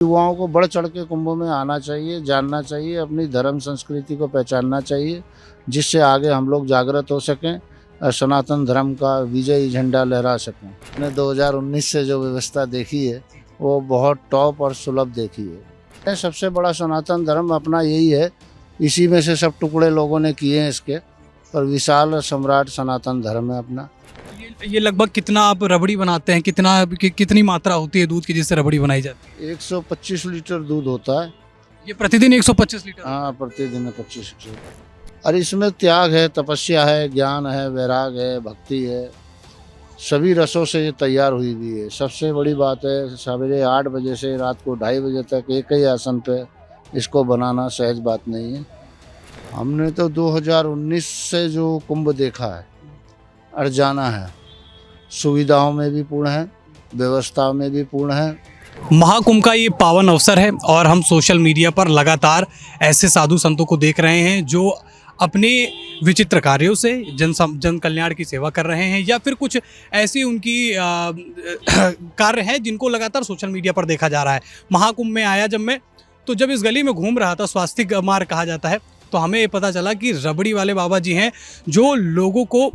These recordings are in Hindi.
युवाओं को बढ़ चढ़ के कुंभ में आना चाहिए, जानना चाहिए, अपनी धर्म संस्कृति को पहचानना चाहिए, जिससे आगे हम लोग जागृत हो सकें और सनातन धर्म का विजयी झंडा लहरा सकें। मैंने 2019 से जो व्यवस्था देखी है वो बहुत टॉप और सुलभ देखी है। सबसे बड़ा सनातन धर्म अपना यही है, इसी में से सब टुकड़े लोगों ने किए हैं इसके, पर विशाल सम्राट सनातन धर्म है अपना। ये लगभग कितना आप रबड़ी बनाते हैं, कितनी मात्रा होती है दूध की जिससे रबड़ी बनाई जाती है? 125 लीटर दूध होता है। ये प्रतिदिन 125 लीटर? हाँ, प्रतिदिन 25 लीटर। और इसमें त्याग है, तपस्या है, ज्ञान है, वैराग है, भक्ति है, सभी रसों से ये तैयार हुई हुई है। सबसे बड़ी बात है, सवेरे 8 बजे से रात को 2:30 बजे तक एक ही आसन पे इसको बनाना सहज बात नहीं है। हमने तो 2019 से जो कुंभ देखा है और जाना है, सुविधाओं में भी पूर्ण है, व्यवस्था में भी पूर्ण है। महाकुंभ का ये पावन अवसर है और हम सोशल मीडिया पर लगातार ऐसे साधु संतों को देख रहे हैं जो अपने विचित्र कार्यों से जन कल्याण की सेवा कर रहे हैं, या फिर कुछ ऐसी उनकी कार्य हैं जिनको लगातार सोशल मीडिया पर देखा जा रहा है। महाकुंभ में आया जब इस गली में घूम रहा था, स्वास्तिक मार्ग कहा जाता है, तो हमें ये पता चला कि रबड़ी वाले बाबा जी हैं जो लोगों को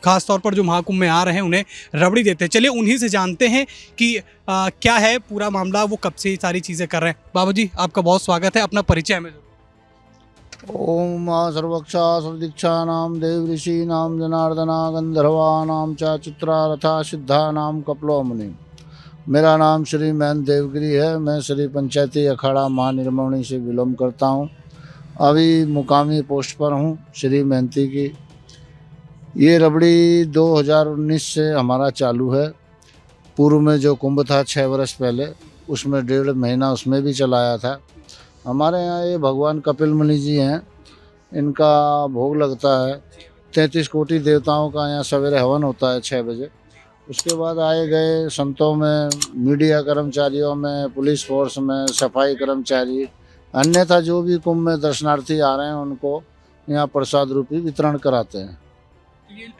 खास तौर पर जो महाकुंभ में आ रहे हैं उन्हें रबड़ी देते हैं। चलिए उन्हीं से जानते हैं कि क्या है पूरा मामला, वो कब से ये सारी चीज़ें कर रहे हैं। बाबा जी आपका बहुत स्वागत है, अपना परिचय हमें। ओम सर्वक्षा सर्वदीक्षा नाम देव ऋषि नाम जनार्दना गंधर्वा नाम च चित्रा रथा सिद्धा नाम कपलो मुनि। मेरा नाम श्री मैन देवगिरी है। मैं श्री पंचायती अखाड़ा महानिर्मणी से विलोम करता हूँ। अभी मुकामी पोस्ट पर हूँ श्री महंती की। ये रबड़ी 2019 से हमारा चालू है। पूर्व में जो कुंभ था 6 वर्ष पहले, उसमें 1.5 महीना उसमें भी चलाया था। हमारे यहाँ ये भगवान कपिल मुनि जी हैं, इनका भोग लगता है। 33 कोटि देवताओं का यहाँ सवेरे हवन होता है 6 बजे। उसके बाद आए गए संतों में, मीडिया कर्मचारियों में, पुलिस फोर्स में, सफाई कर्मचारी, अन्यथा जो भी कुंभ में दर्शनार्थी आ रहे हैं उनको यहाँ प्रसाद रूपी वितरण कराते हैं।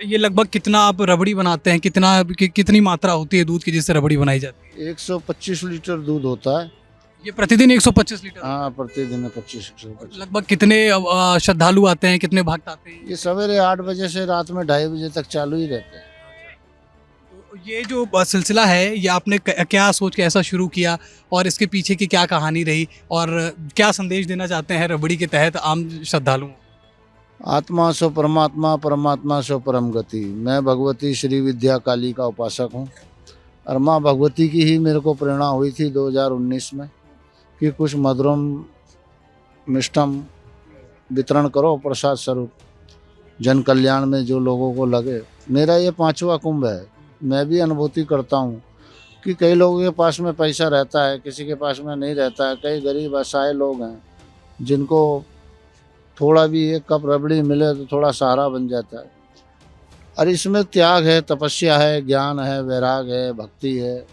ये लगभग कितना आप रबड़ी बनाते हैं, कितनी मात्रा होती है दूध की जिससे रबड़ी बनाई जाती है? 125 लीटर दूध होता है। ये प्रतिदिन 125 लीटर? हाँ, प्रतिदिन 25 लीटर। लगभग कितने श्रद्धालु आते हैं, कितने भक्त आते हैं? ये सवेरे 8 बजे से रात में 2:30 बजे तक चालू ही रहते हैं। तो ये जो सिलसिला है, ये आपने क्या सोच के ऐसा शुरू किया और इसके पीछे की क्या कहानी रही, और क्या संदेश देना चाहते हैं रबड़ी के तहत आम श्रद्धालुओं? आत्मा सो परमात्मा, परमात्मा सो परम गति। मैं भगवती श्री विद्या काली का उपासक हूँ और माँ भगवती की ही मेरे को प्रेरणा हुई थी 2019 में कि कुछ मधुरम मिष्टम वितरण करो प्रसाद स्वरूप, जन कल्याण में जो लोगों को लगे। मेरा ये 5वां कुंभ है। मैं भी अनुभूति करता हूँ कि कई लोगों के पास में पैसा रहता है, किसी के पास में नहीं रहता है। कई गरीब असहाय लोग हैं जिनको थोड़ा भी एक कप रबड़ी मिले तो थोड़ा सहारा बन जाता है। और इसमें त्याग है, तपस्या है, ज्ञान है, वैराग है, भक्ति है,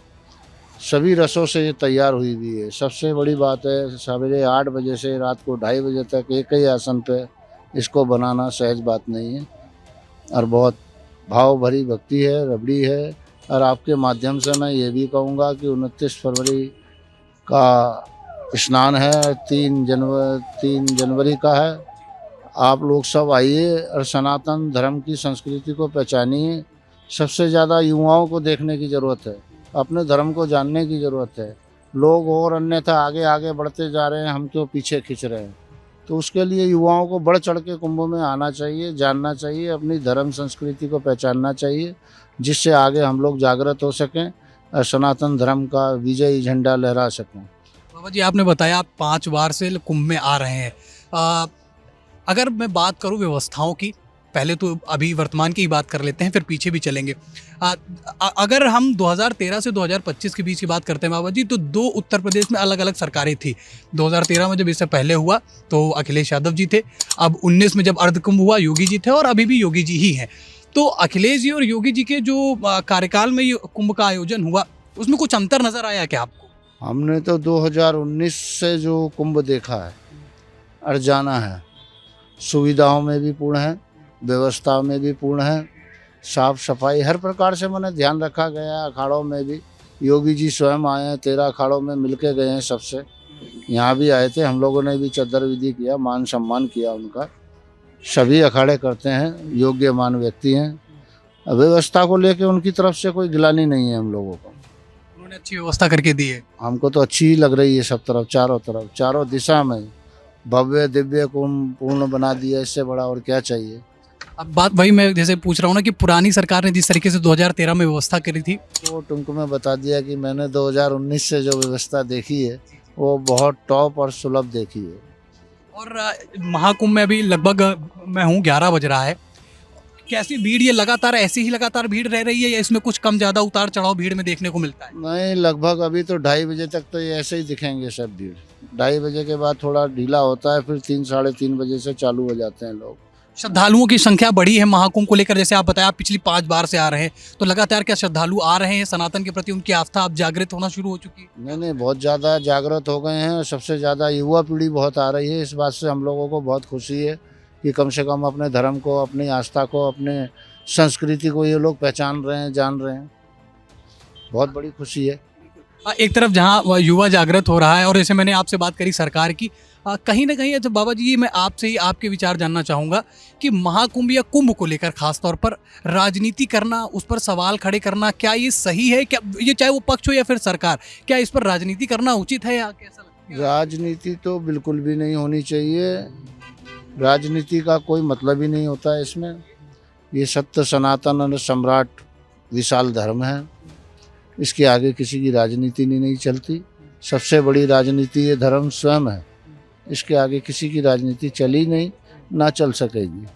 सभी रसों से ये तैयार हुई हुई है। सबसे बड़ी बात है, सवेरे 8 बजे से रात को 2:30 बजे तक एक ही आसन पे इसको बनाना सहज बात नहीं है। और बहुत भाव भरी भक्ति है, रबड़ी है। और आपके माध्यम से मैं ये भी कहूँगा कि 29 फरवरी का स्नान है, 3 जनवरी का है। आप लोग सब आइए और सनातन धर्म की संस्कृति को पहचानिए। सबसे ज़्यादा युवाओं को देखने की ज़रूरत है, अपने धर्म को जानने की ज़रूरत है। लोग और अन्यथा आगे आगे बढ़ते जा रहे हैं, हम क्यों पीछे खींच रहे हैं। तो उसके लिए युवाओं को बढ़ चढ़ के कुंभ में आना चाहिए, जानना चाहिए, अपनी धर्म संस्कृति को पहचानना चाहिए, जिससे आगे हम लोग जागृत हो सकें और सनातन धर्म का विजयी झंडा लहरा सकें। बाबा जी आपने बताया आप 5 बार से कुंभ में आ रहे हैं। अगर मैं बात करूं व्यवस्थाओं की, पहले तो अभी वर्तमान की ही बात कर लेते हैं, फिर पीछे भी चलेंगे। अगर हम 2013 से 2025 के बीच की बात करते हैं बाबा जी, तो 2 उत्तर प्रदेश में अलग अलग सरकारें थी। 2013 में जब इससे पहले हुआ तो अखिलेश यादव जी थे, अब 19 में जब अर्धकुंभ हुआ योगी जी थे, और अभी भी योगी जी ही हैं। तो अखिलेश जी और योगी जी के जो कार्यकाल में ये कुंभ का आयोजन हुआ, उसमें कुछ अंतर नज़र आया क्या आपको? हमने तो 2019 से जो कुंभ देखा है और जाना है, सुविधाओं में भी पूर्ण है, व्यवस्था में भी पूर्ण है, साफ सफाई हर प्रकार से मैंने ध्यान रखा गया। अखाड़ों में भी योगी जी स्वयं आए हैं, 13 अखाड़ों में मिलके गए हैं सबसे। यहाँ भी आए थे, हम लोगों ने भी चद्दर विधि किया, मान सम्मान किया उनका। सभी अखाड़े करते हैं, योग्यमान व्यक्ति हैं। व्यवस्था को लेके उनकी तरफ से कोई गिलानी नहीं है हम लोगों को। उन्होंने अच्छी व्यवस्था करके दी है। हमको तो अच्छी ही लग रही है, सब तरफ, चारों दिशा में भव्य दिव्य कुंभ पूर्ण बना दिया, इससे बड़ा और क्या चाहिए। अब बात वही मैं जैसे पूछ रहा हूँ ना कि पुरानी सरकार ने जिस तरीके से 2013 में व्यवस्था करी थी, वो तुमको मैं बता दिया कि मैंने 2019 से जो व्यवस्था देखी है वो बहुत टॉप और सुलभ देखी है। और महाकुंभ में अभी लगभग मैं हूँ 11 बज रहा है, कैसी भीड़, ये लगातार ऐसी ही लगातार भीड़ रह रही है या इसमें कुछ कम ज़्यादा उतार चढ़ाव भीड़ में देखने को मिलता है? नहीं, लगभग अभी तो 2:30 बजे तक तो ये ऐसे ही दिखेंगे सब भीड़। 2:30 बजे के बाद थोड़ा ढीला होता है, फिर 3 साढ़े 3 बजे से चालू हो जाते हैं लोग। श्रद्धालुओं की संख्या बढ़ी है महाकुंभ को लेकर, जैसे आप बताया आप पिछली 5 बार से आ रहे हैं, तो लगातार क्या श्रद्धालु आ रहे हैं, सनातन के प्रति उनकी आस्था अब जागृत होना शुरू हो चुकी है? नहीं, बहुत ज़्यादा जागृत हो गए हैं। सबसे ज़्यादा युवा पीढ़ी बहुत आ रही है। इस बात से हम लोगों को बहुत खुशी है कि कम से कम अपने धर्म को, अपनी आस्था को, अपने संस्कृति को ये लोग पहचान रहे हैं, जान रहे हैं। बहुत बड़ी खुशी है। एक तरफ जहाँ युवा जागृत हो रहा है और जैसे मैंने आपसे बात करी सरकार की, कहीं ना कहीं अच्छा बाबा जी, ये मैं आपसे ही आपके विचार जानना चाहूँगा कि महाकुंभ या कुंभ को लेकर खास तौर पर राजनीति करना, उस पर सवाल खड़े करना, क्या ये सही है? क्या ये चाहे वो पक्ष हो या फिर सरकार, क्या इस पर राजनीति करना उचित है या कैसा लगता है? राजनीति तो बिल्कुल भी नहीं होनी चाहिए। राजनीति का कोई मतलब ही नहीं होता है इसमें। ये सत्य सनातन और सम्राट विशाल धर्म है, इसके आगे किसी की राजनीति नहीं चलती। सबसे बड़ी राजनीति ये धर्म स्वयं है, इसके आगे किसी की राजनीति चली नहीं, ना चल सकेगी।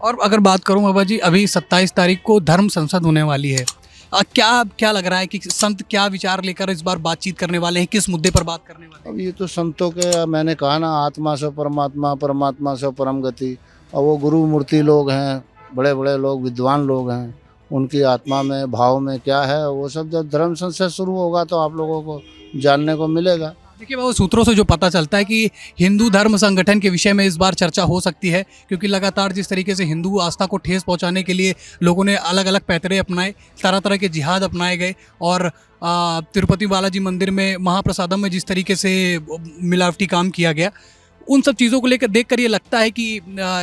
और अगर बात करूं बाबा जी, अभी 27 तारीख को धर्म संसद होने वाली है, क्या लग रहा है कि संत क्या विचार लेकर इस बार बातचीत करने वाले हैं, किस मुद्दे पर बात करने वाले हैं? अब ये तो संतों के, मैंने कहा ना, आत्मा से परमात्मा, परमात्मा से परम गति। और वो गुरु मूर्ति लोग हैं, बड़े बड़े लोग, विद्वान लोग हैं, उनकी आत्मा में, भाव में क्या है, वो सब जब धर्म संसद शुरू होगा तो आप लोगों को जानने को मिलेगा। देखिए बाबा, सूत्रों से जो पता चलता है कि हिंदू धर्म संगठन के विषय में इस बार चर्चा हो सकती है, क्योंकि लगातार जिस तरीके से हिंदू आस्था को ठेस पहुंचाने के लिए लोगों ने अलग अलग पैतरे अपनाए, तरह तरह के जिहाद अपनाए गए, और तिरुपति बालाजी मंदिर में महाप्रसादम में जिस तरीके से मिलावटी काम किया गया, उन सब चीज़ों को लेकर देखकर ये लगता है कि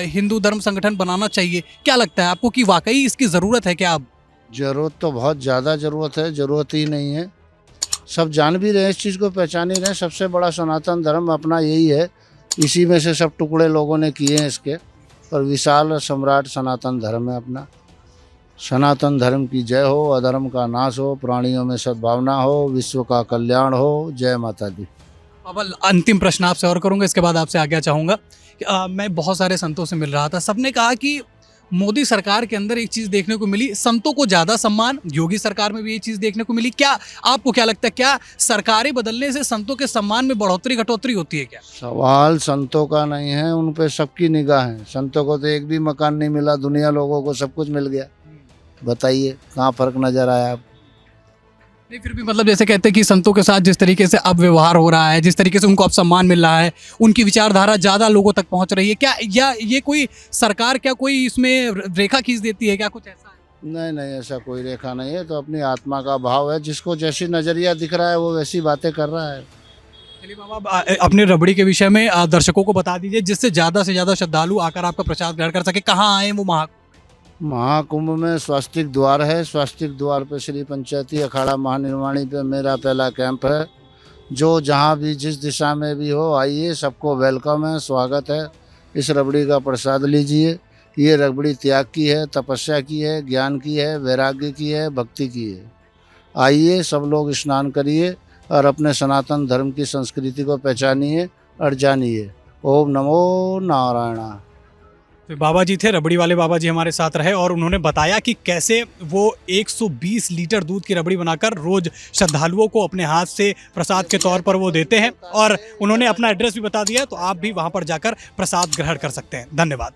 हिंदू धर्म संगठन बनाना चाहिए। क्या लगता है आपको कि वाकई इसकी ज़रूरत है क्या? अब ज़रूरत तो बहुत ज़्यादा ज़रूरत है, ज़रूरत ही नहीं है। सब जान भी रहे हैं, इस चीज़ को पहचान ही रहे हैं। सबसे बड़ा सनातन धर्म अपना यही है, इसी में से सब टुकड़े लोगों ने किए हैं इसके, पर विशाल सम्राट सनातन धर्म है अपना। सनातन धर्म की जय हो, अधर्म का नाश हो, प्राणियों में सद्भावना हो, विश्व का कल्याण हो। जय माता दी। बाबा, अंतिम प्रश्न आपसे और करूंगा, इसके बाद आपसे आज्ञा चाहूँगा कि मैं बहुत सारे संतों से मिल रहा था, सबने कहा कि मोदी सरकार के अंदर एक चीज़ देखने को मिली, संतों को ज़्यादा सम्मान। योगी सरकार में भी ये चीज़ देखने को मिली। क्या आपको क्या लगता है, क्या सरकारें बदलने से संतों के सम्मान में बढ़ोतरी घटोतरी होती है क्या? सवाल संतों का नहीं है, उन पे सबकी निगाह है। संतों को तो एक भी मकान नहीं मिला, दुनिया लोगों को सब कुछ मिल गया। बताइए कहाँ फर्क नजर आया आप? नहीं, फिर भी मतलब जैसे कहते हैं कि संतों के साथ जिस तरीके से अब व्यवहार हो रहा है, जिस तरीके से उनको अब सम्मान मिल रहा है, उनकी विचारधारा ज़्यादा लोगों तक पहुंच रही है, क्या या ये कोई सरकार क्या कोई इसमें रेखा खींच देती है क्या, कुछ ऐसा है? नहीं, ऐसा कोई रेखा नहीं है। तो अपनी आत्मा का भाव है, जिसको जैसी नजरिया दिख रहा है वो वैसी बातें कर रहा है। चलिए बाबा, अपने रबड़ी के विषय में दर्शकों को बता दीजिए, जिससे ज़्यादा से ज़्यादा श्रद्धालु आकर आपका प्रसाद ग्रहण कर सके। कहाँ आए वो महाकुंभ में स्वास्तिक द्वार है। स्वास्तिक द्वार पे श्री पंचायती अखाड़ा महानिर्वाणी पे मेरा पहला कैंप है। जो जहाँ भी जिस दिशा में भी हो आइए, सबको वेलकम है, स्वागत है। इस रबड़ी का प्रसाद लीजिए। ये रबड़ी त्याग की है, तपस्या की है, ज्ञान की है, वैराग्य की है, भक्ति की है। आइए सब लोग स्नान करिए और अपने सनातन धर्म की संस्कृति को पहचानिए और जानिए। ओम नमो नारायण। तो बाबा जी थे, रबड़ी वाले बाबा जी हमारे साथ रहे और उन्होंने बताया कि कैसे वो 120 लीटर दूध की रबड़ी बनाकर रोज श्रद्धालुओं को अपने हाथ से प्रसाद के तौर पर वो देते हैं, और उन्होंने अपना एड्रेस भी बता दिया, तो आप भी वहां पर जाकर प्रसाद ग्रहण कर सकते हैं। धन्यवाद।